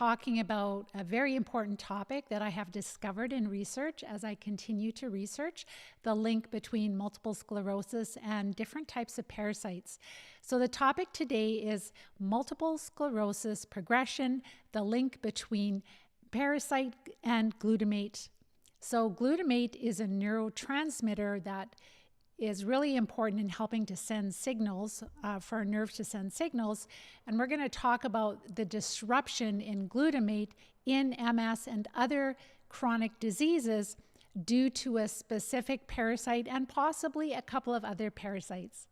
talking about a very important topic that I have discovered in research as I continue to research the link between multiple sclerosis and different types of parasites. So the topic today is multiple sclerosis progression, the link between parasite and glutamate. So glutamate is a neurotransmitter that is really important in helping to send signals, for our nerves to send signals. And we're going to talk about the disruption in glutamate in MS and other chronic diseases due to a specific parasite and possibly a couple of other parasites.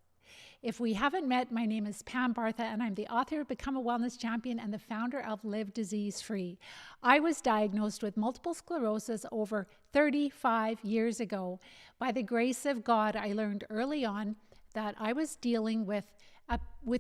If we haven't met, my name is Pam Bartha, and I'm the author of Become a Wellness Champion and the founder of Live Disease Free. I was diagnosed with multiple sclerosis over 35 years ago. By the grace of God, I learned early on that I was dealing with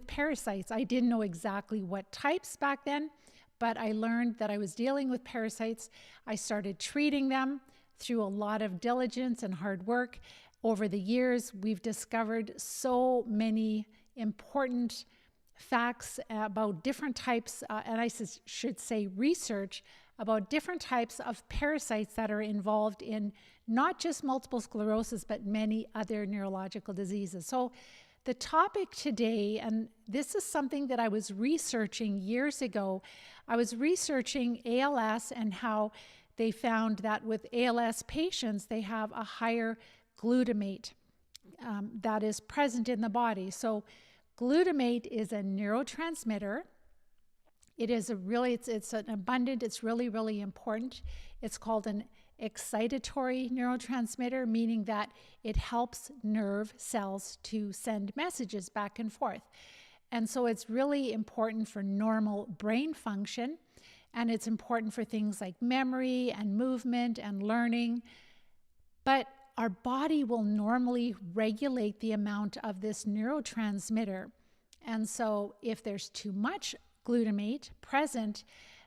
parasites. I didn't know exactly what types back then, but I learned that I was dealing with parasites. I started treating them through a lot of diligence and hard work. Over the years, we've discovered so many important facts about different types, and I should say research about different types of parasites that are involved in not just multiple sclerosis, but many other neurological diseases. So the topic today, and this is something that I was researching years ago, I was researching ALS and how they found that with ALS patients, they have a higher glutamate that is present in the body. So glutamate is a neurotransmitter. It is it's an abundant, it's really, really important. It's called an excitatory neurotransmitter, meaning that it helps nerve cells to send messages back and forth. And so it's really important for normal brain function, and it's important for things like memory and movement and learning. But our body will normally regulate the amount of this neurotransmitter. And so if there's too much glutamate present,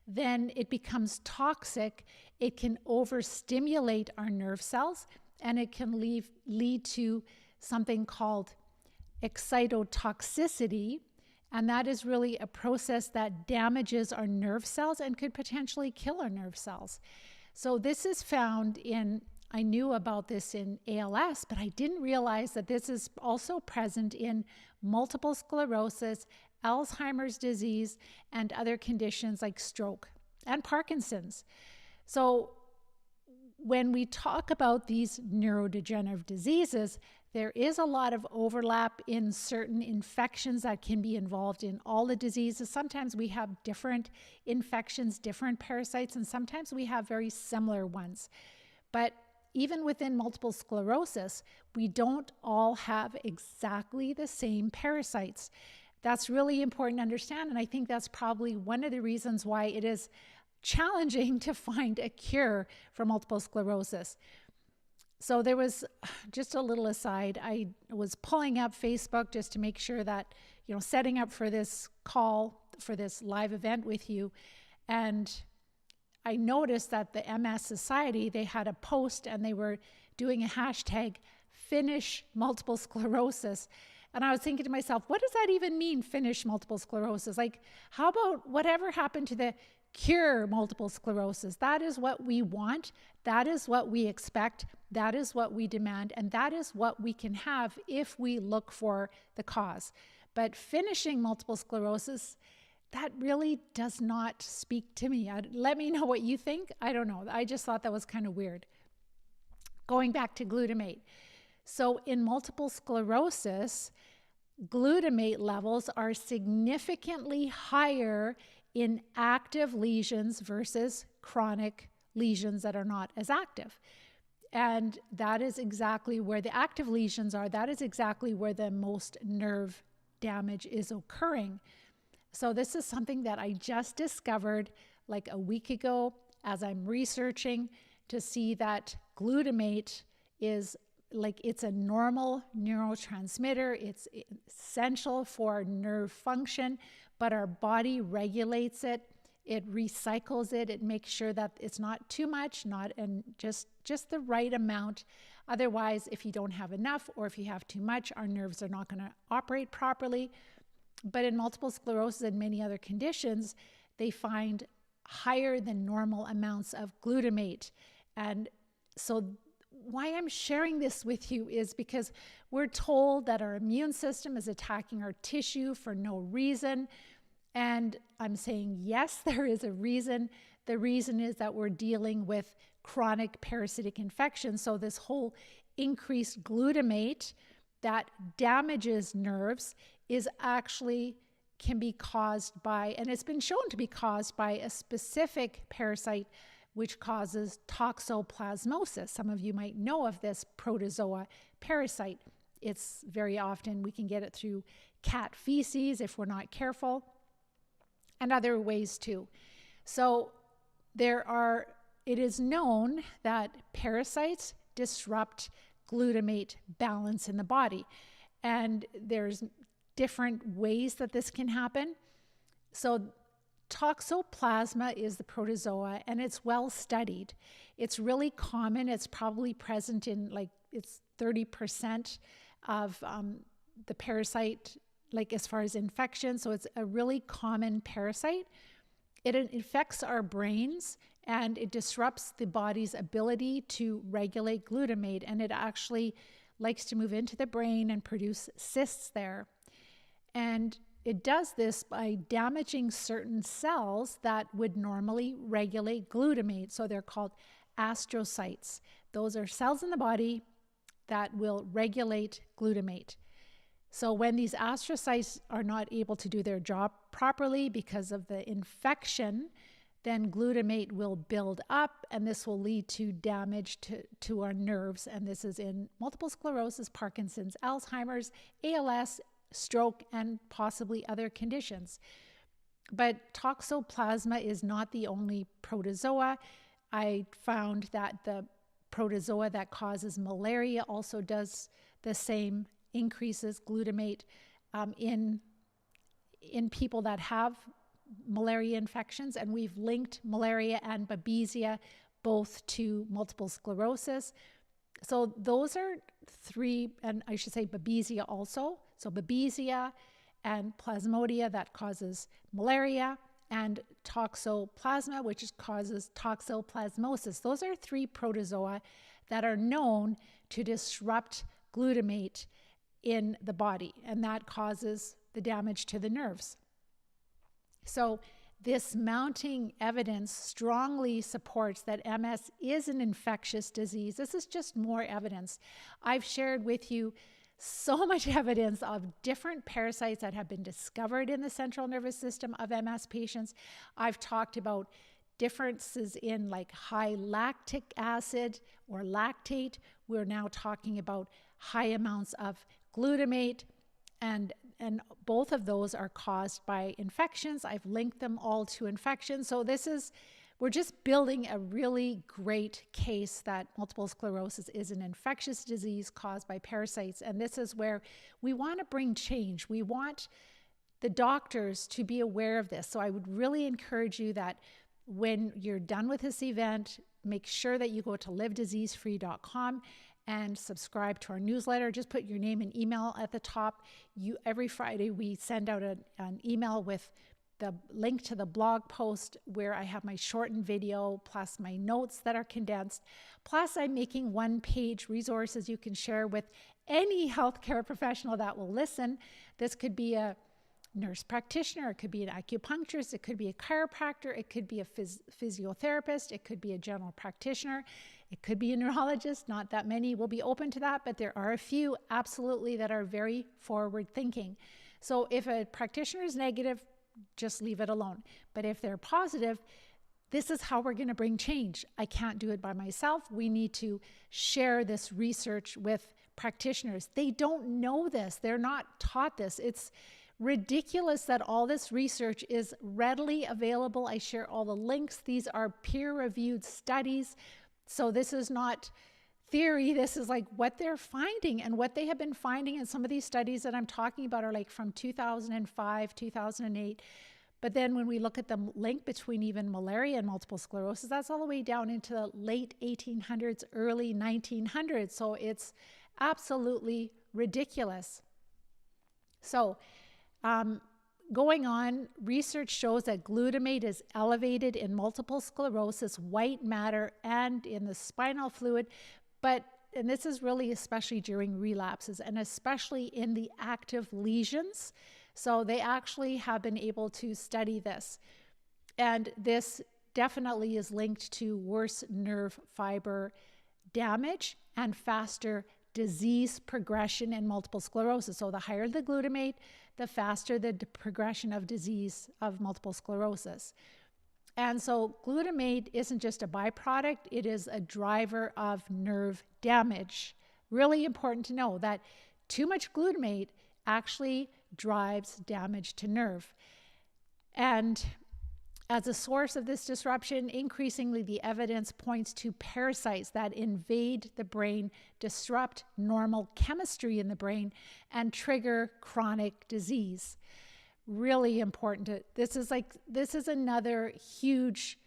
then it becomes toxic. It can overstimulate our nerve cells, and it can lead to something called excitotoxicity. And that is really a process that damages our nerve cells and could potentially kill our nerve cells. So this is found I knew about this in ALS, but I didn't realize that this is also present in multiple sclerosis, Alzheimer's disease, and other conditions like stroke and Parkinson's. So when we talk about these neurodegenerative diseases, there is a lot of overlap in certain infections that can be involved in all the diseases. Sometimes we have different infections, different parasites, and sometimes we have very similar ones. But even within multiple sclerosis, we don't all have exactly the same parasites. That's really important to understand, and I think that's probably one of the reasons why it is challenging to find a cure for multiple sclerosis. So there was just a little aside. I was pulling up Facebook just to make sure that, setting up for this call, for this live event with you, and I noticed that the MS Society, they had a post and they were doing a hashtag, finish multiple sclerosis. And I was thinking to myself, what does that even mean, finish multiple sclerosis? Like, how about whatever happened to the cure multiple sclerosis? That is what we want. That is what we expect. That is what we demand. And that is what we can have if we look for the cause. But finishing multiple sclerosis, that really does not speak to me. Let me know what you think. I don't know. I just thought that was kind of weird. Going back to glutamate. So in multiple sclerosis, glutamate levels are significantly higher in active lesions versus chronic lesions that are not as active. And that is exactly where the active lesions are. That is exactly where the most nerve damage is occurring. So this is something that I just discovered like a week ago as I'm researching to see that glutamate is it's a normal neurotransmitter. It's essential for nerve function, but our body regulates it. It recycles it. It makes sure that it's not too much, and just the right amount. Otherwise, if you don't have enough or if you have too much, our nerves are not going to operate properly. But in multiple sclerosis and many other conditions, they find higher than normal amounts of glutamate. And so why I'm sharing this with you is because we're told that our immune system is attacking our tissue for no reason. And I'm saying, yes, there is a reason. The reason is that we're dealing with chronic parasitic infection. So this whole increased glutamate that damages nerves is actually can be caused by, and it's been shown to be caused by a specific parasite which causes toxoplasmosis. Some of you might know of this protozoa parasite. It's very often, we can get it through cat feces if we're not careful, and other ways too. So it is known that parasites disrupt glutamate balance in the body. And there's different ways that this can happen. So toxoplasma is the protozoa, and it's well studied. It's really common. It's probably present in it's 30% of the parasite, as far as infection. So it's a really common parasite. It infects our brains, and it disrupts the body's ability to regulate glutamate, and it actually likes to move into the brain and produce cysts there. And it does this by damaging certain cells that would normally regulate glutamate. So they're called astrocytes. Those are cells in the body that will regulate glutamate. So when these astrocytes are not able to do their job properly because of the infection, then glutamate will build up, and this will lead to damage to our nerves. And this is in multiple sclerosis, Parkinson's, Alzheimer's, ALS, stroke, and possibly other conditions. But toxoplasma is not the only protozoa. I found that the protozoa that causes malaria also does the same, increases glutamate in people that have malaria infections, and we've linked malaria and babesia both to multiple sclerosis. So those are three, and I should say babesia also. So babesia and plasmodia that causes malaria, and toxoplasma, which causes toxoplasmosis. Those are three protozoa that are known to disrupt glutamate in the body, and that causes the damage to the nerves. So this mounting evidence strongly supports that MS is an infectious disease. This is just more evidence. I've shared with you so much evidence of different parasites that have been discovered in the central nervous system of MS patients. I've talked about differences in high lactic acid or lactate. We're now talking about high amounts of glutamate, and both of those are caused by infections. I've linked them all to infections. So we're just building a really great case that multiple sclerosis is an infectious disease caused by parasites. And this is where we want to bring change. We want the doctors to be aware of this. So I would really encourage you that when you're done with this event, make sure that you go to livediseasefree.com and subscribe to our newsletter. Just put your name and email at the top. Every Friday we send out an email with the link to the blog post where I have my shortened video plus my notes that are condensed. Plus I'm making one-page resources you can share with any healthcare professional that will listen. This could be a nurse practitioner, it could be an acupuncturist, it could be a chiropractor, it could be a physiotherapist, it could be a general practitioner, it could be a neurologist. Not that many will be open to that, but there are a few absolutely that are very forward thinking. So if a practitioner is negative, just leave it alone. But if they're positive, this is how we're going to bring change. I can't do it by myself. We need to share this research with practitioners. They don't know this. They're not taught this. It's ridiculous that all this research is readily available. I share all the links. These are peer-reviewed studies. So this is not theory. This is what they're finding, and what they have been finding in some of these studies that I'm talking about are from 2005, 2008. But then when we look at the link between even malaria and multiple sclerosis, that's all the way down into the late 1800s, early 1900s. So it's absolutely ridiculous. So going on, research shows that glutamate is elevated in multiple sclerosis, white matter, and in the spinal fluid, and this is really especially during relapses and especially in the active lesions. So they actually have been able to study this. And this definitely is linked to worse nerve fiber damage and faster disease progression in multiple sclerosis. So the higher the glutamate, the faster the progression of disease of multiple sclerosis. And so glutamate isn't just a byproduct, it is a driver of nerve damage. Really important to know that too much glutamate actually drives damage to nerve. And as a source of this disruption, increasingly the evidence points to parasites that invade the brain, disrupt normal chemistry in the brain, and trigger chronic disease. Really important. This is another huge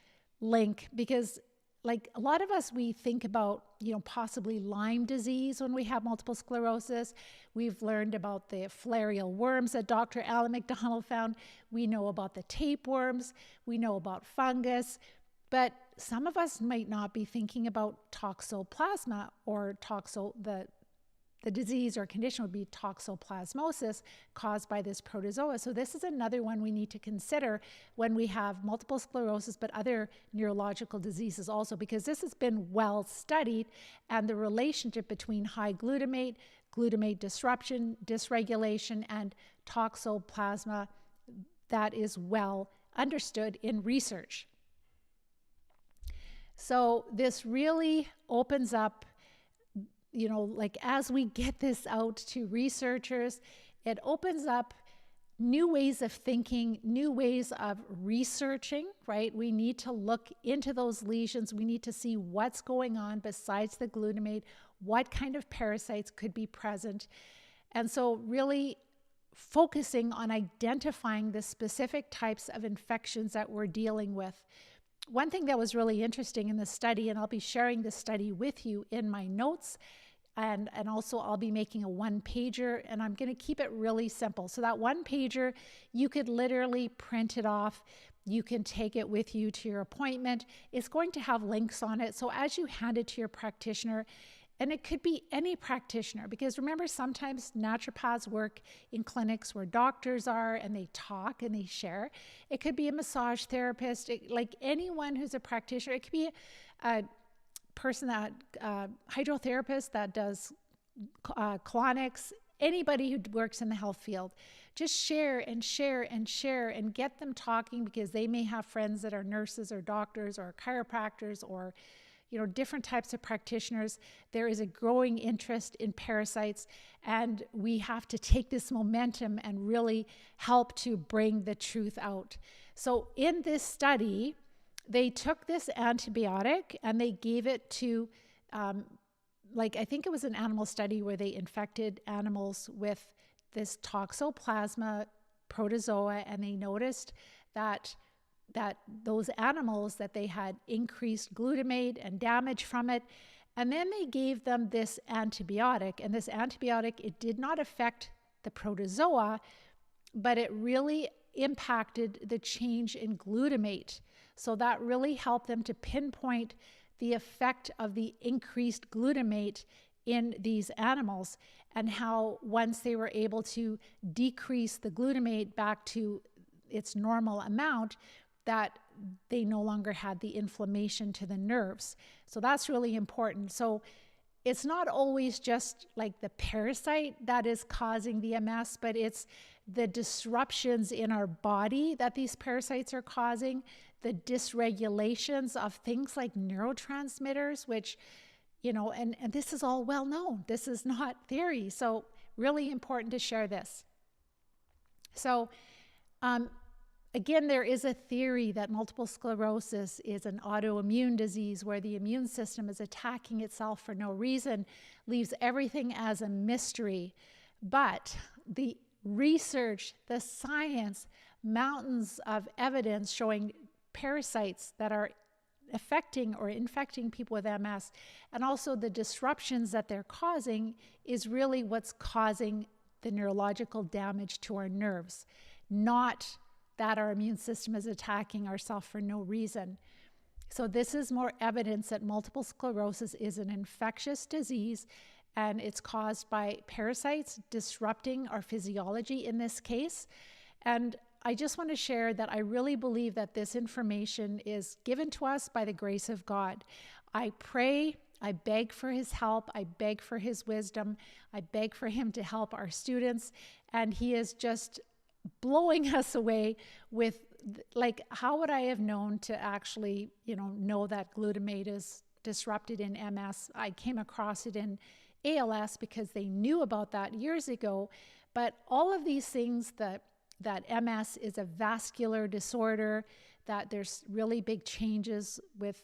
link, because like a lot of us, we think about, possibly Lyme disease when we have multiple sclerosis. We've learned about the filarial worms that Dr. Alan McDonald found. We know about the tapeworms. We know about fungus. But some of us might not be thinking about toxoplasma or the disease or condition would be toxoplasmosis caused by this protozoa. So this is another one we need to consider when we have multiple sclerosis, but other neurological diseases also, because this has been well studied, and the relationship between high glutamate, glutamate disruption, dysregulation, and toxoplasma, that is well understood in research. So this really opens up, as we get this out to researchers, it opens up new ways of thinking, new ways of researching, right? We need to look into those lesions. We need to see what's going on besides the glutamate, what kind of parasites could be present. And so really focusing on identifying the specific types of infections that we're dealing with. One thing that was really interesting in the study, and I'll be sharing this study with you in my notes, and also I'll be making a one-pager, and I'm going to keep it really simple. So that one-pager, you could literally print it off. You can take it with you to your appointment. It's going to have links on it. So as you hand it to your practitioner, and it could be any practitioner, because remember, sometimes naturopaths work in clinics where doctors are and they talk and they share. It could be a massage therapist, like anyone who's a practitioner. It could be a person that, hydrotherapist that does colonics, anybody who works in the health field. Just share and share and share and get them talking, because they may have friends that are nurses or doctors or chiropractors or different types of practitioners. There is a growing interest in parasites, and we have to take this momentum and really help to bring the truth out. So in this study, they took this antibiotic and they gave it to, I think it was an animal study where they infected animals with this toxoplasma protozoa, and they noticed that those animals, that they had increased glutamate and damage from it. And then they gave them this antibiotic, and this antibiotic, it did not affect the protozoa, but it really impacted the change in glutamate. So that really helped them to pinpoint the effect of the increased glutamate in these animals, and how once they were able to decrease the glutamate back to its normal amount, that they no longer had the inflammation to the nerves. So that's really important. So it's not always just like the parasite that is causing the MS, but it's the disruptions in our body that these parasites are causing, the dysregulations of things like neurotransmitters, which, and this is all well known. This is not theory. So really important to share this. So, again, there is a theory that multiple sclerosis is an autoimmune disease where the immune system is attacking itself for no reason, leaves everything as a mystery. But the research, the science, mountains of evidence showing parasites that are affecting or infecting people with MS, and also the disruptions that they're causing, is really what's causing the neurological damage to our nerves. not that our immune system is attacking ourselves for no reason. So this is more evidence that multiple sclerosis is an infectious disease, and it's caused by parasites disrupting our physiology in this case. And I just want to share that I really believe that this information is given to us by the grace of God. I pray, I beg for his help, I beg for his wisdom, I beg for him to help our students, and he is just blowing us away with, like, how would I have known to actually, know that glutamate is disrupted in MS? I came across it in ALS because they knew about that years ago. But all of these things, that MS is a vascular disorder, that there's really big changes with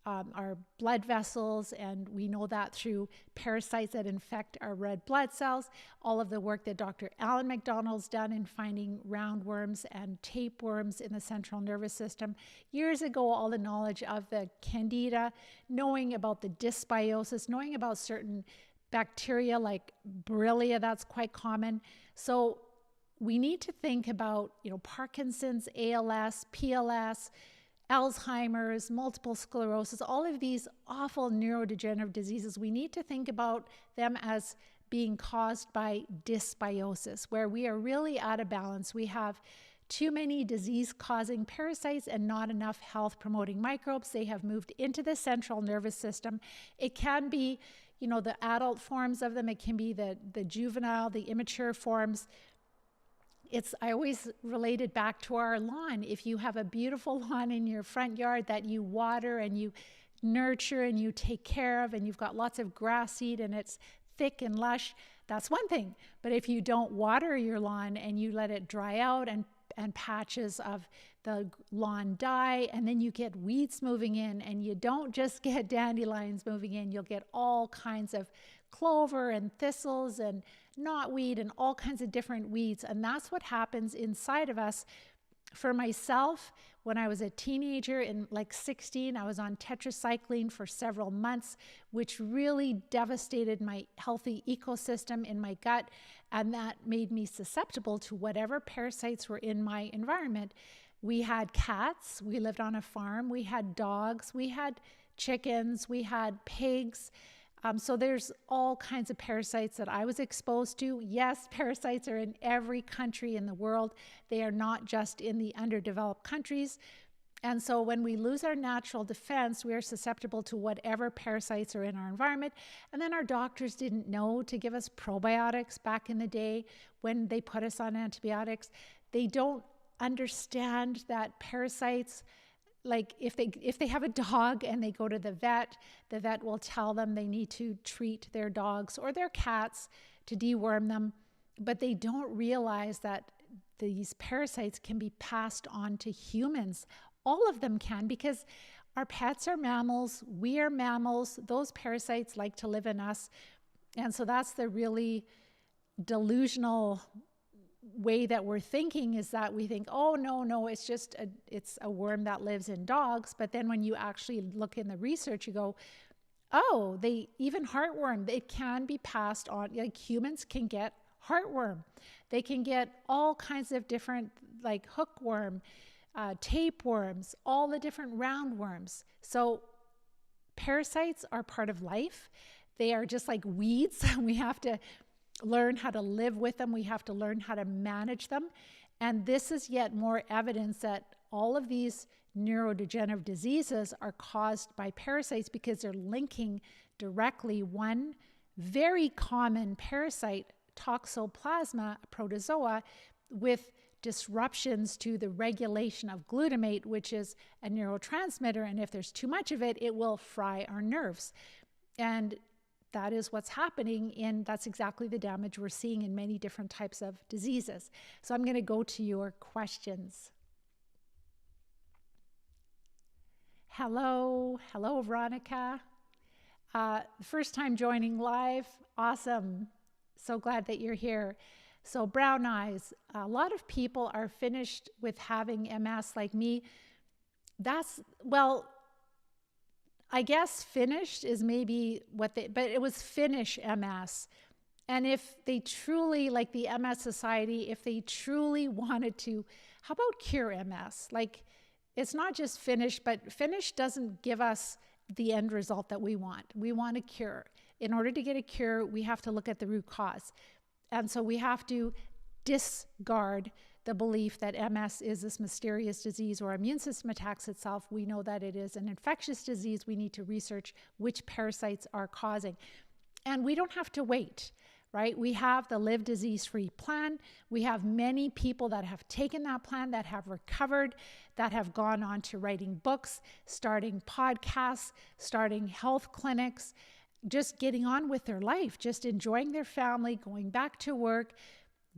our blood vessels, and we know that through parasites that infect our red blood cells. All of the work that Dr. Alan McDonald's done in finding roundworms and tapeworms in the central nervous system. Years ago, all the knowledge of the candida, knowing about the dysbiosis, knowing about certain bacteria like Borrelia, that's quite common. So we need to think about, Parkinson's, ALS, PLS, Alzheimer's, multiple sclerosis, all of these awful neurodegenerative diseases. We need to think about them as being caused by dysbiosis, where we are really out of balance. We have too many disease-causing parasites and not enough health-promoting microbes. They have moved into the central nervous system. It can be, the adult forms of them. It can be the juvenile, the immature forms. I always relate it back to our lawn. If you have a beautiful lawn in your front yard that you water and you nurture and you take care of, and you've got lots of grass seed and it's thick and lush, that's one thing. But if you don't water your lawn and you let it dry out and patches of the lawn die, and then you get weeds moving in, and you don't just get dandelions moving in, you'll get all kinds of clover and thistles and knotweed and all kinds of different weeds. And that's what happens inside of us. For myself, when I was a teenager in 16, I was on tetracycline for several months, which really devastated my healthy ecosystem in my gut. And that made me susceptible to whatever parasites were in my environment. We had cats, we lived on a farm, we had dogs, we had chickens, we had pigs. So there's all kinds of parasites that I was exposed to. Yes, parasites are in every country in the world. They are not just in the underdeveloped countries. And so when we lose our natural defense, we are susceptible to whatever parasites are in our environment. And then our doctors didn't know to give us probiotics back in the day when they put us on antibiotics. They don't understand that parasites, like if they have a dog and they go to the vet will tell them they need to treat their dogs or their cats to deworm them. But they don't realize that these parasites can be passed on to humans. All of them can, because our pets are mammals, we are mammals, those parasites like to live in us. And so that's the really delusional way that we're thinking, is that we think, oh, no, it's a worm that lives in dogs. But then when you actually look in the research, you go, oh, even heartworm, it can be passed on. Like humans can get heartworm. They can get all kinds of different, like hookworm, tapeworms, all the different roundworms. So parasites are part of life. They are just like weeds. We have to learn how to live with them. We have to learn how to manage them. And this is yet more evidence that all of these neurodegenerative diseases are caused by parasites, because they're linking directly one very common parasite, Toxoplasma protozoa, with disruptions to the regulation of glutamate, which is a neurotransmitter. And if there's too much of it, it will fry our nerves. And that is what's happening, and that's exactly the damage we're seeing in many different types of diseases. So I'm going to go to your questions. Hello, Veronica. First time joining live. Awesome. So glad that you're here. So brown eyes. A lot of people are finished with having MS like me. I guess finished is maybe but it was finish MS. And if they truly, like the MS Society, if they truly wanted to, how about cure MS? Like, it's not just finish, but finish doesn't give us the end result that we want. We want a cure. In order to get a cure, we have to look at the root cause. And so we have to discard the belief that MS is this mysterious disease or immune system attacks itself. We know that it is an infectious disease. We need to research which parasites are causing. And we don't have to wait, right? We have the Live Disease-Free plan. We have many people that have taken that plan, that have recovered, that have gone on to writing books, starting podcasts, starting health clinics, just getting on with their life, just enjoying their family, going back to work,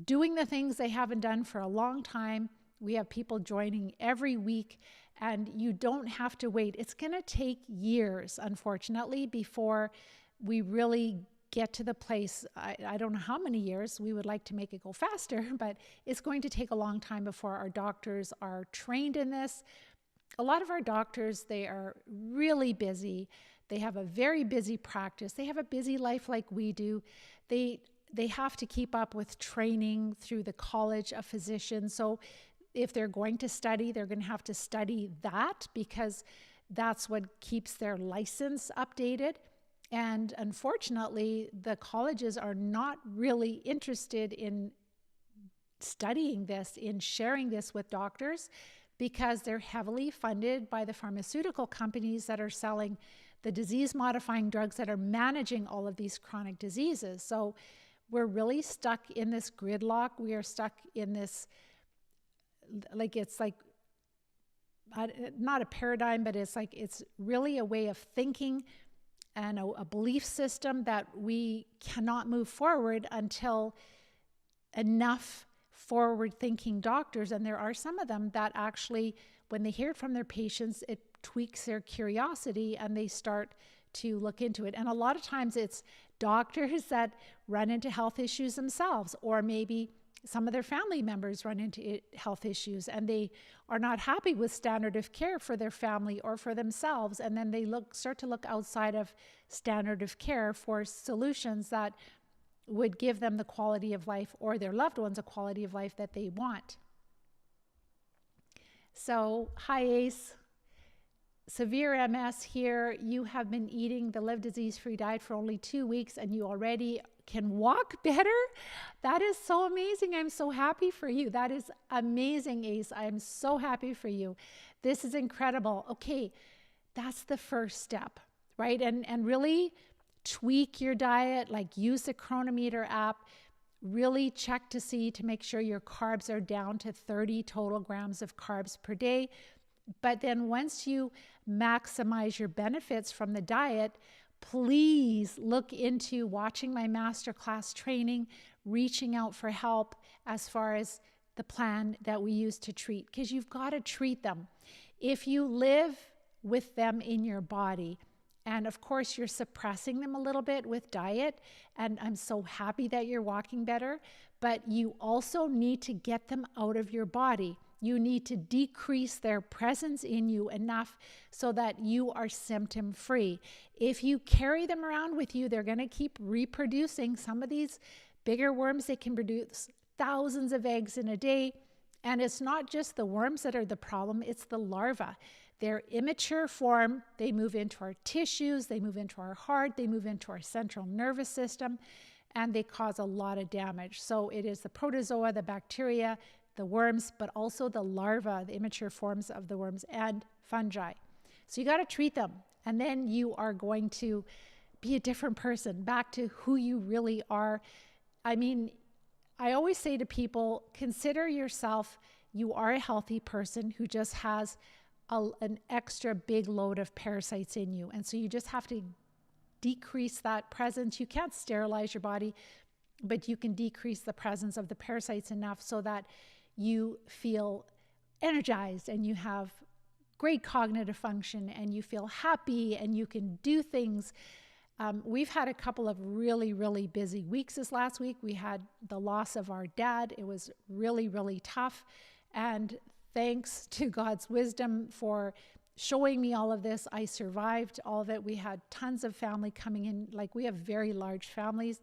doing the things they haven't done for a long time. We have people joining every week, and you don't have to wait. It's going to take years, unfortunately, before we really get to the place. I don't know how many years. We would like to make it go faster, but it's going to take a long time before our doctors are trained in this. A lot of our doctors, they are really busy. They have a very busy practice. They have a busy life like we do. They have to keep up with training through the College of Physicians. So if they're going to study, they're going to have to study that, because that's what keeps their license updated. And unfortunately, the colleges are not really interested in studying this, in sharing this with doctors, because they're heavily funded by the pharmaceutical companies that are selling the disease-modifying drugs that are managing all of these chronic diseases. So we're really stuck in this gridlock. We are stuck in this, it's like, not a paradigm, but it's really a way of thinking and a belief system that we cannot move forward until enough forward-thinking doctors, and there are some of them that actually, when they hear it from their patients, it tweaks their curiosity and they start to look into it. And a lot of times it's doctors that run into health issues themselves, or maybe some of their family members run into health issues and they are not happy with standard of care for their family or for themselves. And then they start to look outside of standard of care for solutions that would give them the quality of life, or their loved ones a quality of life that they want. So, hi Ace. Severe MS here. You have been eating the Live Disease-Free diet for only 2 weeks and you already can walk better. That is so amazing. I'm so happy for you. That is amazing, Ace. I'm so happy for you. This is incredible. Okay, that's the first step, right? And really tweak your diet, like use the Chronometer app, really check to make sure your carbs are down to 30 total grams of carbs per day. But then once you maximize your benefits from the diet, please look into watching my masterclass training, reaching out for help as far as the plan that we use to treat, because you've got to treat them. If you live with them in your body, and of course you're suppressing them a little bit with diet, and I'm so happy that you're walking better, but you also need to get them out of your body. You need to decrease their presence in you enough so that you are symptom-free. If you carry them around with you, they're going to keep reproducing. Some of these bigger worms, they can produce thousands of eggs in a day. And it's not just the worms that are the problem, it's the larvae. They're immature form. They move into our tissues, they move into our heart, they move into our central nervous system, and they cause a lot of damage. So it is the protozoa, the bacteria, the worms, but also the larvae, the immature forms of the worms, and fungi. So you got to treat them, and then you are going to be a different person, back to who you really are. I mean, I always say to people, consider yourself, you are a healthy person who just has an extra big load of parasites in you. And so you just have to decrease that presence. You can't sterilize your body, but you can decrease the presence of the parasites enough so that you feel energized and you have great cognitive function and you feel happy and you can do things. We've had a couple of really, really busy weeks this last week. We had the loss of our dad. It was really, really tough. And thanks to God's wisdom for showing me all of this, I survived all of it. We had tons of family coming in. Like, we have very large families.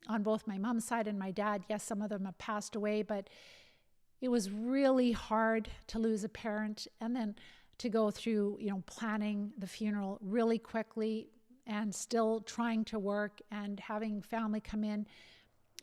on both my mom's side and my dad. Yes, some of them have passed away, but it was really hard to lose a parent and then to go through, planning the funeral really quickly and still trying to work and having family come in.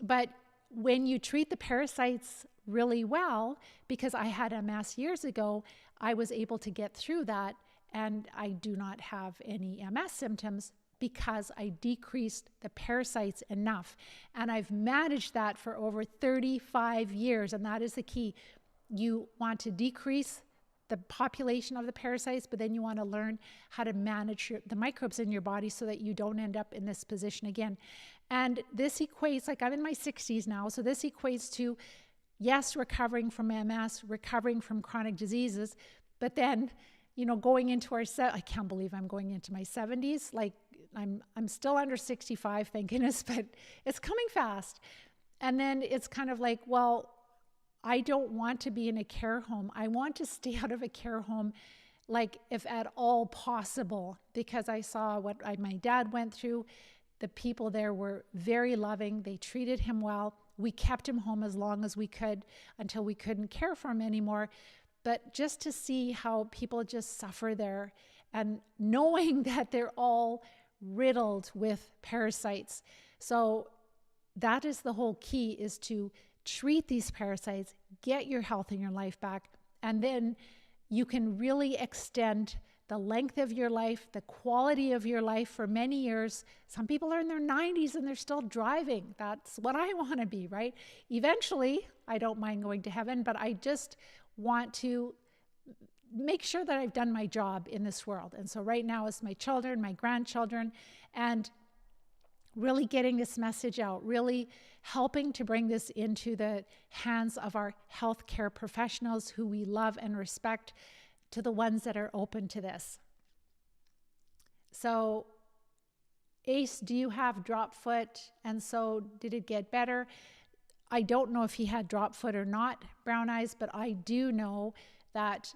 But when you treat the parasites really well, because I had MS years ago, I was able to get through that, and I do not have any MS symptoms because I decreased the parasites enough. And I've managed that for over 35 years, and that is the key. You want to decrease the population of the parasites, but then you want to learn how to manage the microbes in your body so that you don't end up in this position again. And this equates, like I'm in my 60s now, so this equates to, yes, recovering from MS, recovering from chronic diseases, but then, going into I can't believe I'm going into my 70s. Like I'm still under 65, thank goodness, but it's coming fast. And then it's kind of like, well, I don't want to be in a care home. I want to stay out of a care home, like if at all possible, because I saw what my dad went through. The people there were very loving. They treated him well. We kept him home as long as we could until we couldn't care for him anymore. But just to see how people just suffer there and knowing that they're all riddled with parasites. So that is the whole key, is to treat these parasites, get your health and your life back, and then you can really extend the length of your life, the quality of your life for many years. Some people are in their 90s and they're still driving. That's what I want to be, right? Eventually, I don't mind going to heaven, but I just want to make sure that I've done my job in this world. And so right now it's my children, my grandchildren, and really getting this message out, really helping to bring this into the hands of our healthcare professionals who we love and respect, to the ones that are open to this. So, Ace, do you have drop foot? And so did it get better? I don't know if he had drop foot or not, Brown Eyes, but I do know that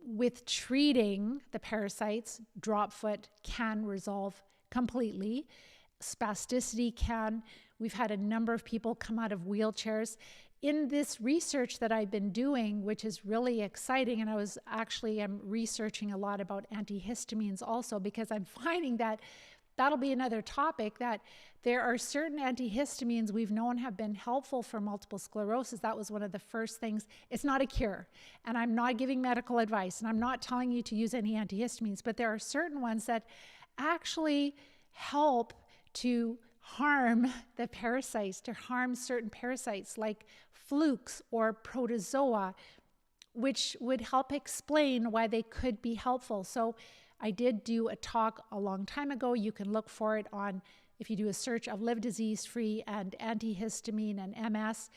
with treating the parasites, drop foot can resolve completely. Spasticity can. We've had a number of people come out of wheelchairs. In this research that I've been doing, which is really exciting, and I'm researching a lot about antihistamines also, because I'm finding that that'll be another topic, that there are certain antihistamines we've known have been helpful for multiple sclerosis. That was one of the first things. It's not a cure, and I'm not giving medical advice, and I'm not telling you to use any antihistamines, but there are certain ones that actually help to harm the parasites, to harm certain parasites like flukes or protozoa, which would help explain why they could be helpful. So I did do a talk a long time ago. You can look for it on, if you do a search of Live Disease Free and antihistamine and MS,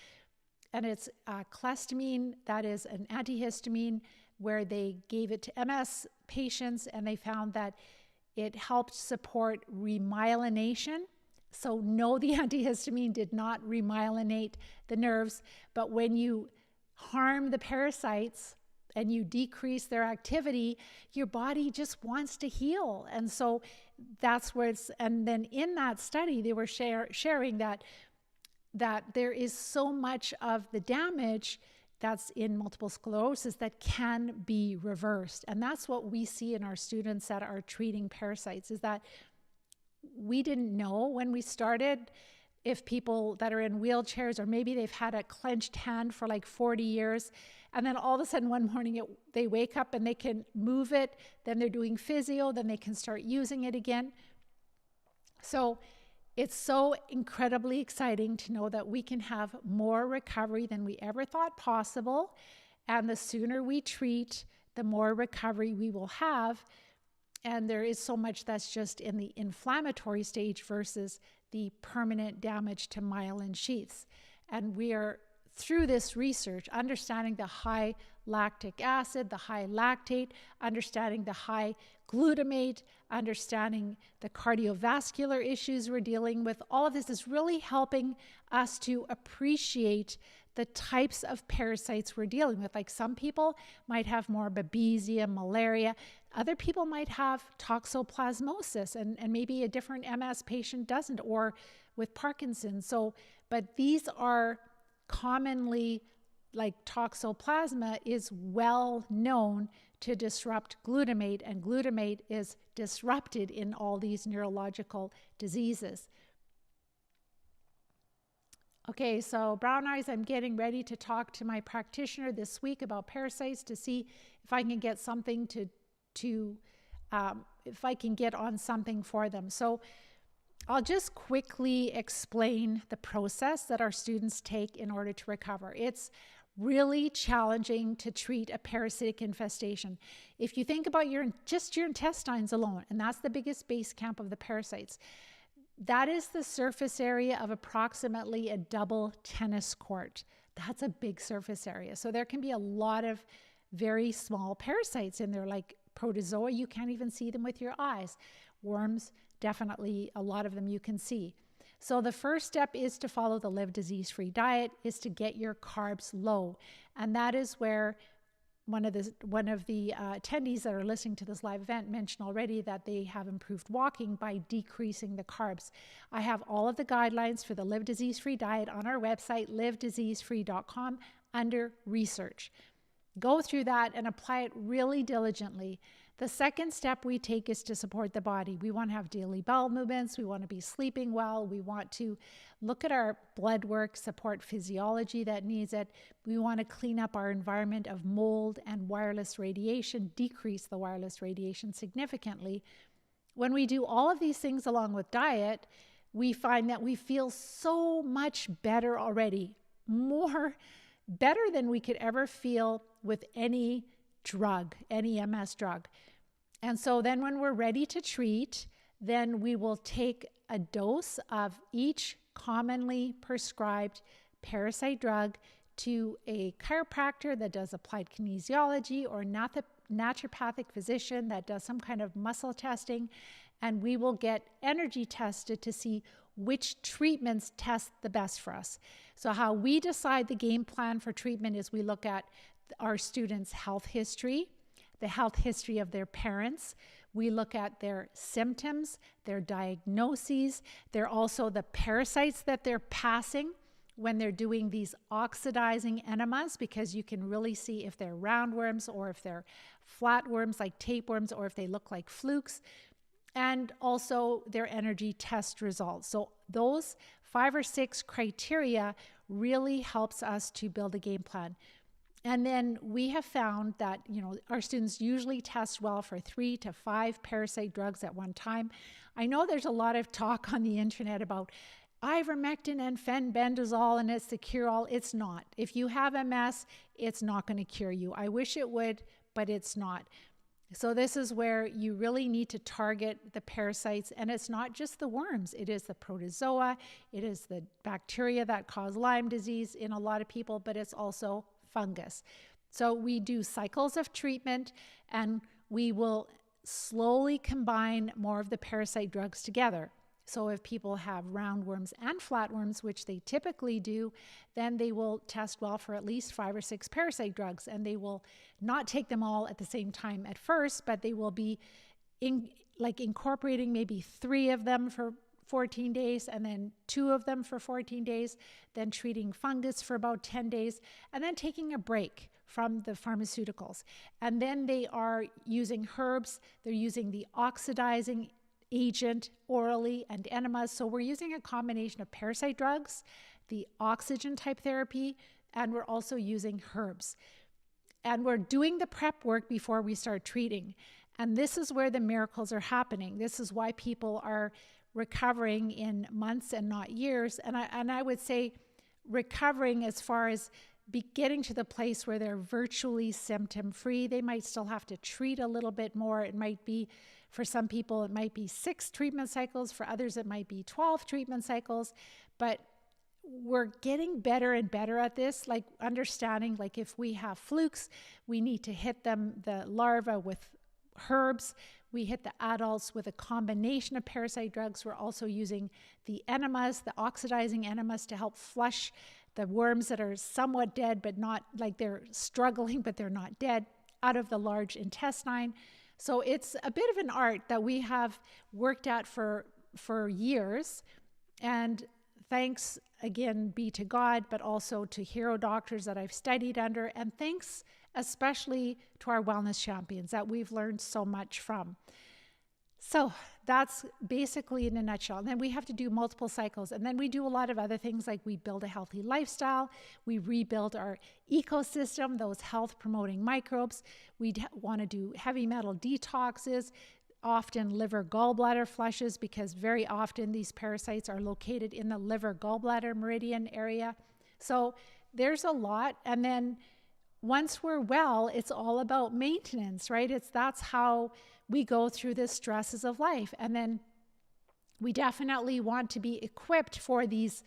and it's clastamine. That is an antihistamine where they gave it to MS patients, and they found that it helped support remyelination. So no, the antihistamine did not remyelinate the nerves, but when you harm the parasites and you decrease their activity, your body just wants to heal. And so that's where and then in that study, they were sharing that there is so much of the damage that's in multiple sclerosis that can be reversed. And that's what we see in our students that are treating parasites, is that we didn't know when we started if people that are in wheelchairs, or maybe they've had a clenched hand for like 40 years, and then all of a sudden one morning they wake up and they can move it, then they're doing physio, then they can start using it again. So it's so incredibly exciting to know that we can have more recovery than we ever thought possible. And the sooner we treat, the more recovery we will have. And there is so much that's just in the inflammatory stage versus the permanent damage to myelin sheaths. And we are, through this research, understanding the high lactic acid, the high lactate, understanding the high glutamate, understanding the cardiovascular issues we're dealing with. All of this is really helping us to appreciate the types of parasites we're dealing with. Like some people might have more babesia, malaria. Other people might have toxoplasmosis, and maybe a different MS patient doesn't, or with Parkinson. So, but these are commonly, like toxoplasma is well known to disrupt glutamate, and glutamate is disrupted in all these neurological diseases. Okay, so brown eyes, I'm getting ready to talk to my practitioner this week about parasites to see if I can get something if I can get on something for them. So I'll just quickly explain the process that our students take in order to recover. It's really challenging to treat a parasitic infestation. If you think about just your intestines alone, and that's the biggest base camp of the parasites, that is the surface area of approximately a double tennis court. That's a big surface area. So there can be a lot of very small parasites in there, like protozoa. You can't even see them with your eyes. Worms, definitely a lot of them you can see. So the first step is to follow the Live Disease-Free diet, is to get your carbs low. And that is where one of the attendees that are listening to this live event mentioned already that they have improved walking by decreasing the carbs. I have all of the guidelines for the Live Disease-Free diet on our website, livediseasefree.com, under research. Go through that and apply it really diligently. The second step we take is to support the body. We want to have daily bowel movements. We want to be sleeping well. We want to look at our blood work, support physiology that needs it. We want to clean up our environment of mold and wireless radiation, decrease the wireless radiation significantly. When we do all of these things along with diet, we find that we feel so much better already, better than we could ever feel with any drug, any MS drug. And so then when we're ready to treat, then we will take a dose of each commonly prescribed parasite drug to a chiropractor that does applied kinesiology or naturopathic physician that does some kind of muscle testing, and we will get energy tested to see which treatments test the best for us. So how we decide the game plan for treatment is we look at our students' health history, the health history of their parents. We look at their symptoms, their diagnoses. They're also the parasites that they're passing when they're doing these oxidizing enemas, because you can really see if they're roundworms or if they're flatworms like tapeworms or if they look like flukes, and also their energy test results. So those 5 or 6 criteria really helps us to build a game plan. And then we have found that, our students usually test well for 3 to 5 parasite drugs at one time. I know there's a lot of talk on the internet about ivermectin and fenbendazole and it's the cure-all. It's not. If you have MS, it's not going to cure you. I wish it would, but it's not. So this is where you really need to target the parasites, and it's not just the worms. It is the protozoa, it is the bacteria that cause Lyme disease in a lot of people, but it's also fungus. So we do cycles of treatment, and we will slowly combine more of the parasite drugs together. So if people have roundworms and flatworms, which they typically do, then they will test well for at least 5 or 6 parasite drugs, and they will not take them all at the same time at first, but they will be incorporating maybe 3 of them for 14 days, and then 2 of them for 14 days, then treating fungus for about 10 days, and then taking a break from the pharmaceuticals. And then they are using herbs. They're using the oxidizing agent orally and enemas. So we're using a combination of parasite drugs, the oxygen type therapy, and we're also using herbs. And we're doing the prep work before we start treating. And this is where the miracles are happening. This is why people are recovering in months and not years. And I would say recovering as far as getting to the place where they're virtually symptom-free. They might still have to treat a little bit more. It might be, for some people, it might be 6 treatment cycles. For others, it might be 12 treatment cycles. But we're getting better and better at this, like understanding, like if we have flukes, we need to hit them, the larvae, with herbs. We hit the adults with a combination of parasite drugs. We're also using the enemas, the oxidizing enemas, to help flush the worms that are somewhat dead, but not like they're struggling, but they're not dead, out of the large intestine. So it's a bit of an art that we have worked at for years. And thanks again be to God, but also to hero doctors that I've studied under, and thanks especially to our wellness champions that we've learned so much from. So that's basically in a nutshell. And then we have to do multiple cycles. And then we do a lot of other things, like we build a healthy lifestyle. We rebuild our ecosystem, those health promoting microbes. We want to do heavy metal detoxes, often liver gallbladder flushes, because very often these parasites are located in the liver gallbladder meridian area. So there's a lot. And then once we're well, it's all about maintenance, right? That's how we go through the stresses of life. And then we definitely want to be equipped for these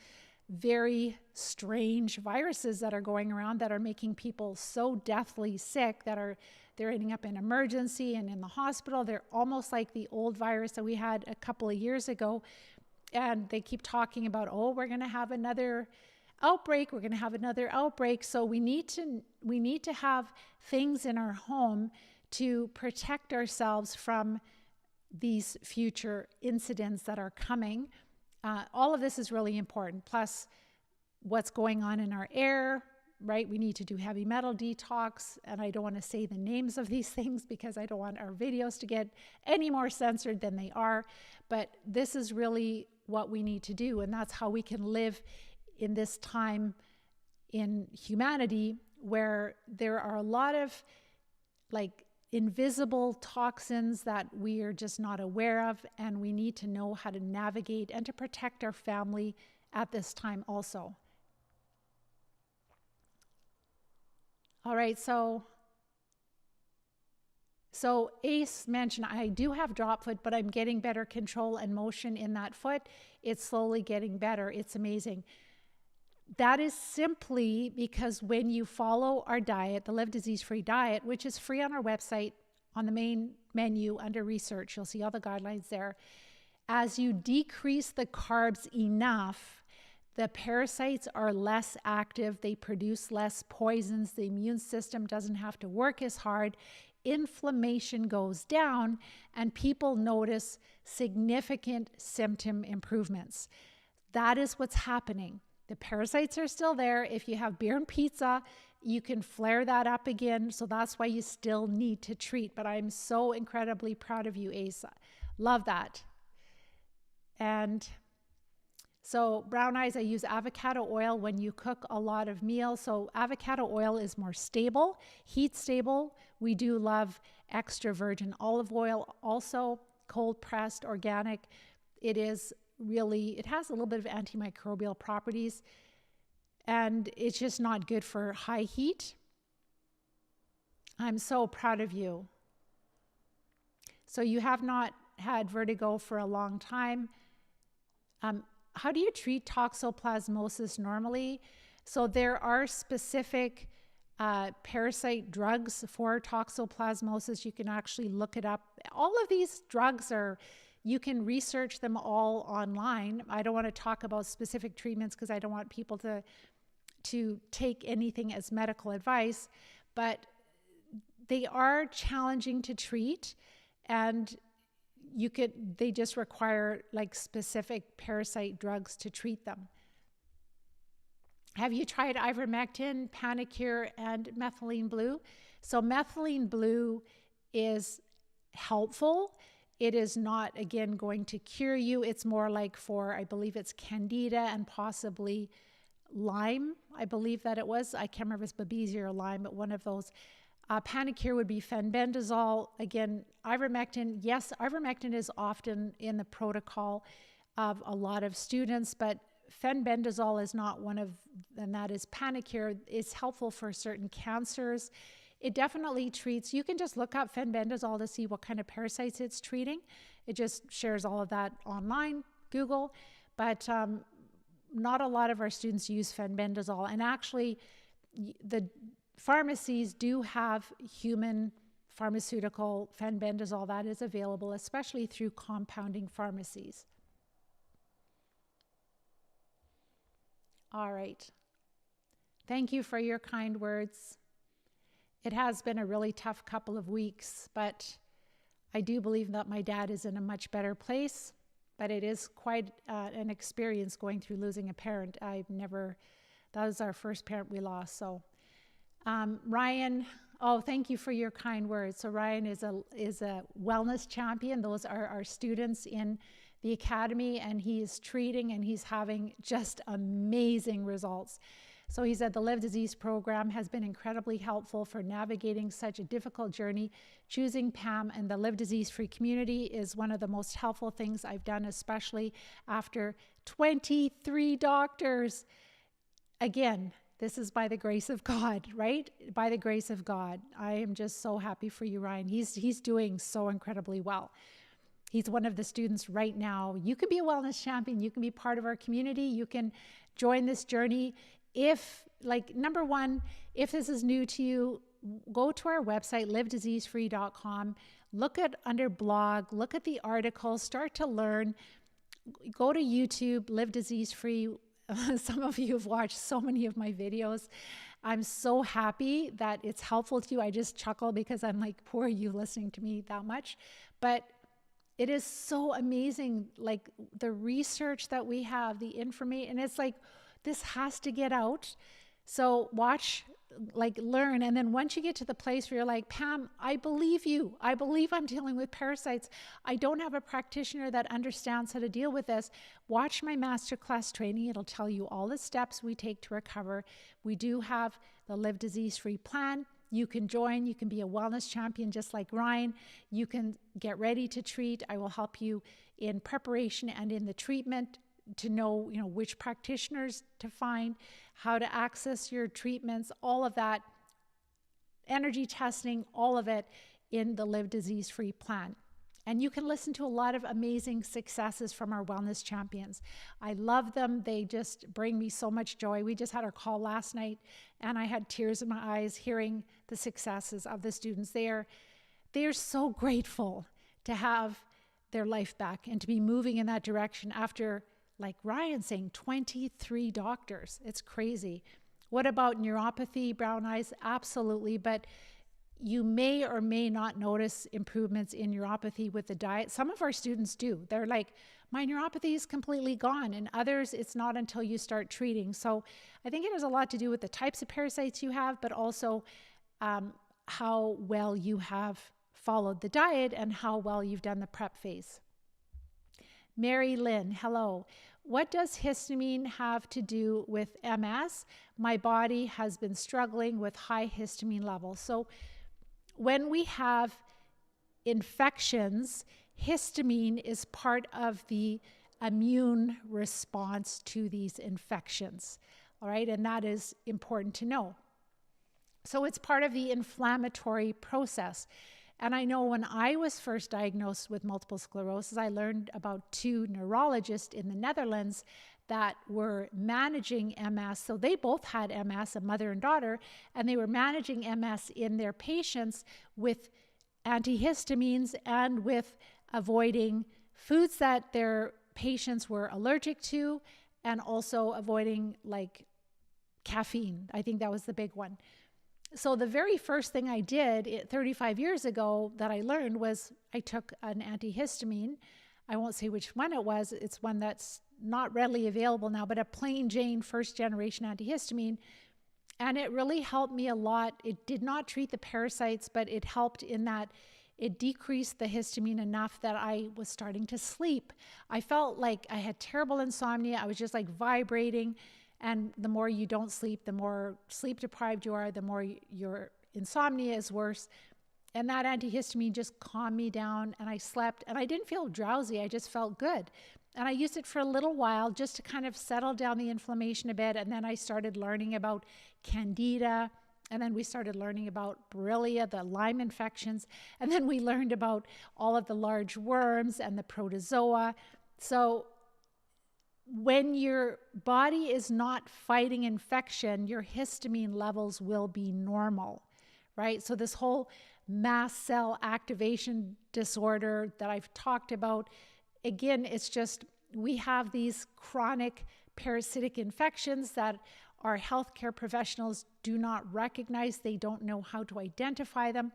very strange viruses that are going around that are making people so deathly sick that they're ending up in emergency and in the hospital. They're almost like the old virus that we had a couple of years ago. And they keep talking about, oh, we're going to have another outbreak. We're going to have another outbreak. So we need to have things in our home to protect ourselves from these future incidents that are coming. All of this is really important. Plus, what's going on in our air, right? We need to do heavy metal detox. And I don't want to say the names of these things because I don't want our videos to get any more censored than they are. But this is really what we need to do. And that's how we can live in this time in humanity where there are a lot of invisible toxins that we are just not aware of, and we need to know how to navigate and to protect our family at this time also. All right, so Ace mentioned, I do have drop foot, but I'm getting better control and motion in that foot. It's slowly getting better. It's amazing. That is simply because when you follow our diet, the Live Disease-Free diet, which is free on our website, on the main menu under research, you'll see all the guidelines there. As you decrease the carbs enough, the parasites are less active, they produce less poisons, the immune system doesn't have to work as hard, inflammation goes down, and people notice significant symptom improvements. That is what's happening. The parasites are still there. If you have beer and pizza, you can flare that up again. So that's why you still need to treat. But I'm so incredibly proud of you, Asa. Love that. And so brown eyes, I use avocado oil when you cook a lot of meals. So avocado oil is more stable, heat stable. We do love extra virgin olive oil, also cold pressed, organic. It has a little bit of antimicrobial properties, and it's just not good for high heat. I'm so proud of you. So you have not had vertigo for a long time. How do you treat toxoplasmosis normally? So there are specific parasite drugs for toxoplasmosis. You can actually look it up. All of these drugs you can research them all online. I don't want to talk about specific treatments because I don't want people to take anything as medical advice, but they are challenging to treat, and they just require specific parasite drugs to treat them. Have you tried ivermectin, Panacur, and methylene blue? So methylene blue is helpful. It is not, again, going to cure you. It's more like for, I believe it's Candida and possibly Lyme. I believe that it was. I can't remember if it's Babesia or Lyme, but one of those. Panacur would be fenbendazole. Again, ivermectin. Yes, ivermectin is often in the protocol of a lot of students, but fenbendazole is not one of, and that is Panacur. It's helpful for certain cancers. It definitely treats, you can just look up fenbendazole to see what kind of parasites it's treating. It just shares all of that online, Google, but not a lot of our students use fenbendazole. And actually, the pharmacies do have human pharmaceutical fenbendazole that is available, especially through compounding pharmacies. All right. Thank you for your kind words. It has been a really tough couple of weeks, but I do believe that my dad is in a much better place. but it is quite an experience going through losing a parent. That was our first parent we lost. So Ryan, oh, thank you for your kind words. So Ryan is a wellness champion. Those are our students in the academy, and he is treating and he's having just amazing results. So he said the Live Disease program has been incredibly helpful for navigating such a difficult journey. Choosing Pam and the Live Disease Free community is one of the most helpful things I've done, especially after 23 doctors. Again, this is by the grace of God, right? By the grace of God. I am just so happy for you, Ryan. He's doing so incredibly well. He's one of the students right now. You can be a wellness champion. You can be part of our community. You can join this journey. If, like, number one, if this is new to you, go to our website, livediseasefree.com. Look at under blog, look at the articles, start to learn. Go to YouTube, Live Disease Free. Some of you have watched so many of my videos. I'm so happy that it's helpful to you. I just chuckle because I'm like, poor you listening to me that much. But it is so amazing, like the research that we have, the information, and it's like, this has to get out. So watch, like learn. And then once you get to the place where you're like, Pam, I believe you. I believe I'm dealing with parasites. I don't have a practitioner that understands how to deal with this. Watch my masterclass training. It'll tell you all the steps we take to recover. We do have the Live Disease Free plan. You can join. You can be a wellness champion just like Ryan. You can get ready to treat. I will help you in preparation and in the treatment to know, which practitioners to find, how to access your treatments, all of that, energy testing, all of it in the Live Disease Free plan. And you can listen to a lot of amazing successes from our wellness champions. I love them. They just bring me so much joy. We just had our call last night and I had tears in my eyes hearing the successes of the students. They are so grateful to have their life back and to be moving in that direction after, like Ryan saying, 23 doctors. It's crazy. What about neuropathy, brown eyes? Absolutely. But you may or may not notice improvements in neuropathy with the diet. Some of our students do. They're like, my neuropathy is completely gone. And others, it's not until you start treating. So I think it has a lot to do with the types of parasites you have, but also how well you have followed the diet and how well you've done the prep phase. Mary Lynn, hello. What does histamine have to do with MS? My body has been struggling with high histamine levels. So when we have infections, histamine is part of the immune response to these infections. All right, and that is important to know. So it's part of the inflammatory process. And I know when I was first diagnosed with multiple sclerosis, I learned about 2 neurologists in the Netherlands that were managing MS. So they both had MS, a mother and daughter, and they were managing MS in their patients with antihistamines and with avoiding foods that their patients were allergic to, and also avoiding like caffeine. I think that was the big one. So the very first thing I did 35 years ago that I learned was I took an antihistamine. I won't say which one it was. It's one that's not readily available now, but a plain Jane first generation antihistamine. And it really helped me a lot. It did not treat the parasites, but it helped in that it decreased the histamine enough that I was starting to sleep. I felt like I had terrible insomnia. I was just like vibrating. And the more you don't sleep, the more sleep deprived you are, the more your insomnia is worse. And that antihistamine just calmed me down and I slept and I didn't feel drowsy. I just felt good. And I used it for a little while just to kind of settle down the inflammation a bit. And then I started learning about candida. And then we started learning about Borrelia, the Lyme infections. And then we learned about all of the large worms and the protozoa. So when your body is not fighting infection, your histamine levels will be normal, right? So this whole mast cell activation disorder that I've talked about, again, it's just we have these chronic parasitic infections that our healthcare professionals do not recognize. They don't know how to identify them.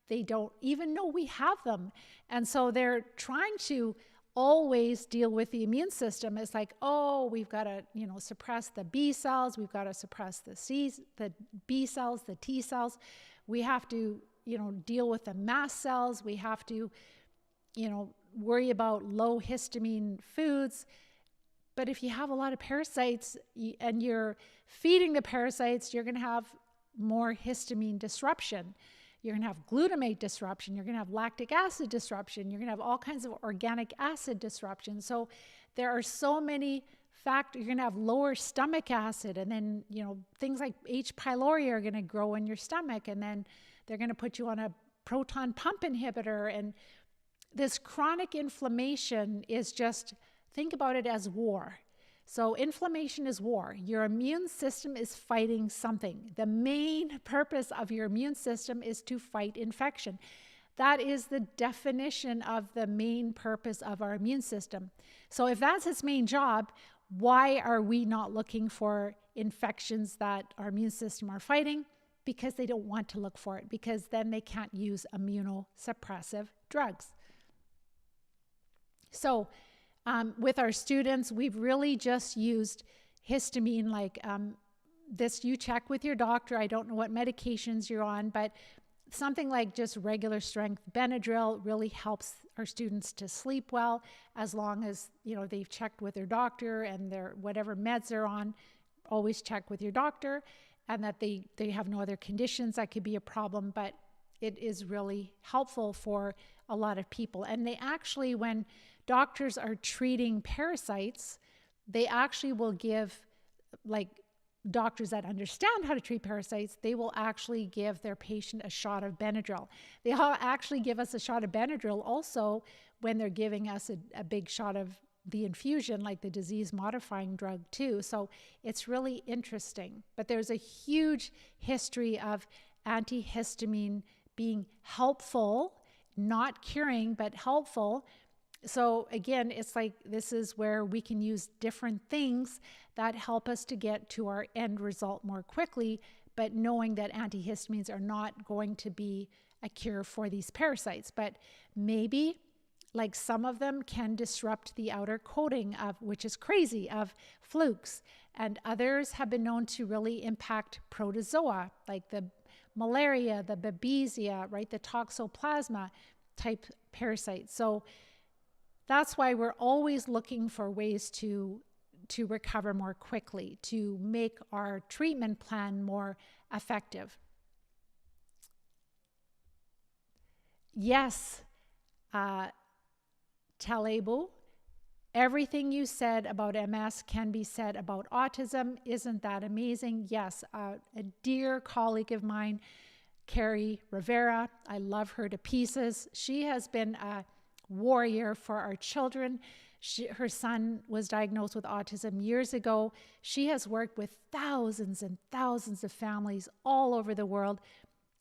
They don't even know we have them. And so they're trying to always deal with the immune system. It's like, oh, we've got to, suppress the B cells. We've got to suppress the B cells, the T cells. We have to, deal with the mast cells. We have to, worry about low histamine foods. But if you have a lot of parasites and you're feeding the parasites, you're going to have more histamine disruption. You're going to have glutamate disruption. You're going to have lactic acid disruption. You're going to have all kinds of organic acid disruption. So there are so many factors. You're going to have lower stomach acid. And then, things like H. pylori are going to grow in your stomach. And then they're going to put you on a proton pump inhibitor. And this chronic inflammation is just, think about it as war. So inflammation is war. Your immune system is fighting something. The main purpose of your immune system is to fight infection. That is the definition of the main purpose of our immune system. So if that's its main job, why are we not looking for infections that our immune system are fighting? Because they don't want to look for it, because then they can't use immunosuppressive drugs. So with our students, we've really just used histamine, like this you check with your doctor. I don't know what medications you're on, but something like just regular strength Benadryl really helps our students to sleep well, as long as they've checked with their doctor, and their whatever meds they're on, always check with your doctor, and that they have no other conditions that could be a problem. But it is really helpful for a lot of people. And they actually, when doctors are treating parasites, they actually will give, like doctors that understand how to treat parasites, they will actually give their patient a shot of Benadryl. They actually give us a shot of Benadryl also when they're giving us a big shot of the infusion, like the disease-modifying drug too. So it's really interesting. But there's a huge history of antihistamine being helpful, not curing, but helpful. So again, it's like, this is where we can use different things that help us to get to our end result more quickly, but knowing that antihistamines are not going to be a cure for these parasites. But maybe, like, some of them can disrupt the outer coating of, which is crazy, of flukes, and others have been known to really impact protozoa, like the malaria, the babesia, right, the toxoplasma type parasites. So that's why we're always looking for ways to recover more quickly, to make our treatment plan more effective. Yes, Talebu, everything you said about MS can be said about autism. Isn't that amazing? Yes, a dear colleague of mine, Carrie Rivera, I love her to pieces. She has been a warrior for our children. Her son was diagnosed with autism years ago. She has worked with thousands and thousands of families all over the world.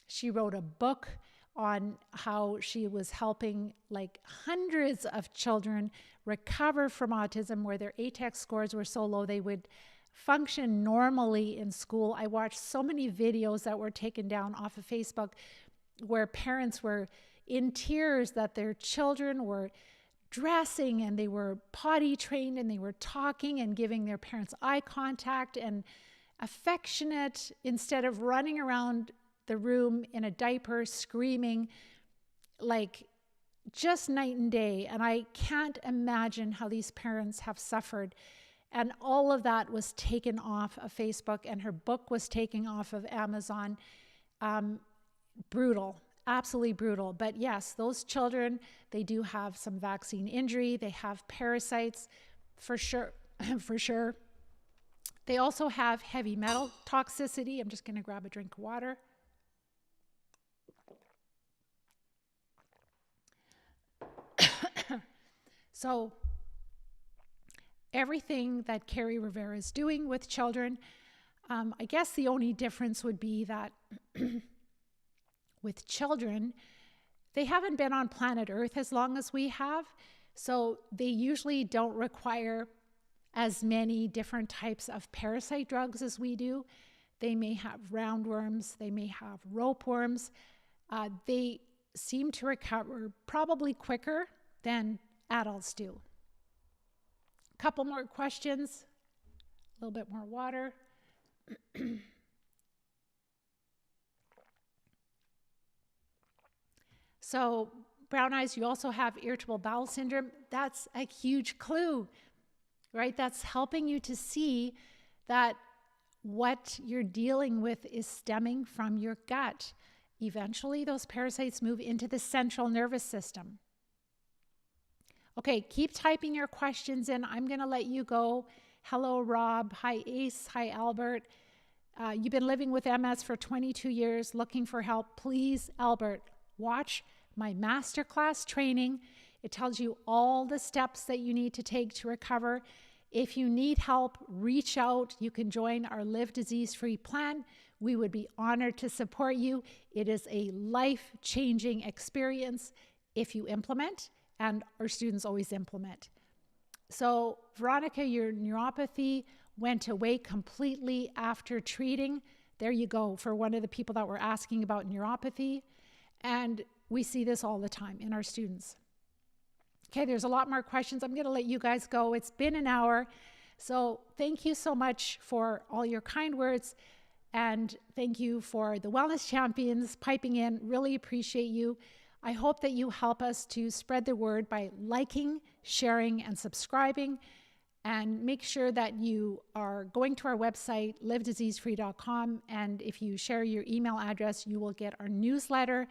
She wrote a book on how she was helping like hundreds of children recover from autism, where their ATEX scores were so low they would function normally in school. I watched so many videos that were taken down off of Facebook where parents were in tears that their children were dressing and they were potty trained and they were talking and giving their parents eye contact and affectionate, instead of running around the room in a diaper screaming, like just night and day. And I can't imagine how these parents have suffered. And all of that was taken off of Facebook, and her book was taken off of Amazon. Brutal. Absolutely brutal. But yes, those children, they do have some vaccine injury. They have parasites for sure, for sure. They also have heavy metal toxicity. I'm just going to grab a drink of water. So everything that Carrie Rivera is doing with children, I guess the only difference would be that with children, they haven't been on planet Earth as long as we have, so they usually don't require as many different types of parasite drugs as we do. They may have roundworms, they may have ropeworms. They seem to recover probably quicker than adults do. A couple more questions, a little bit more water. So brown eyes, you also have irritable bowel syndrome. That's a huge clue, right? That's helping you to see that what you're dealing with is stemming from your gut. Eventually, those parasites move into the central nervous system. Okay, keep typing your questions in. I'm going to let you go. Hello, Rob. Hi, Ace. Hi, Albert. You've been living with MS for 22 years, looking for help. Please, Albert, watch my masterclass training. It tells you all the steps that you need to take to recover. If you need help, reach out. You can join our Live Disease-Free plan. We would be honored to support you. It is a life-changing experience if you implement, and our students always implement. So, Veronica, your neuropathy went away completely after treating. There you go, for one of the people that were asking about neuropathy. And we see this all the time in our students. Okay, there's a lot more questions. I'm going to let you guys go. It's been an hour. So thank you so much for all your kind words. And thank you for the wellness champions piping in. Really appreciate you. I hope that you help us to spread the word by liking, sharing, and subscribing. And make sure that you are going to our website, livediseasefree.com. And if you share your email address, you will get our newsletter.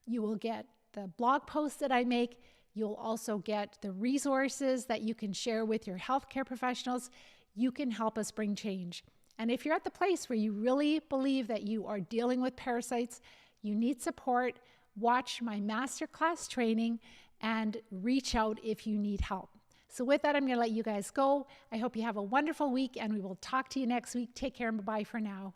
You will get the blog posts that I make. You'll also get the resources that you can share with your healthcare professionals. You can help us bring change. And if you're at the place where you really believe that you are dealing with parasites, you need support, watch my masterclass training and reach out if you need help. So with that, I'm going to let you guys go. I hope you have a wonderful week and we will talk to you next week. Take care and bye-bye for now.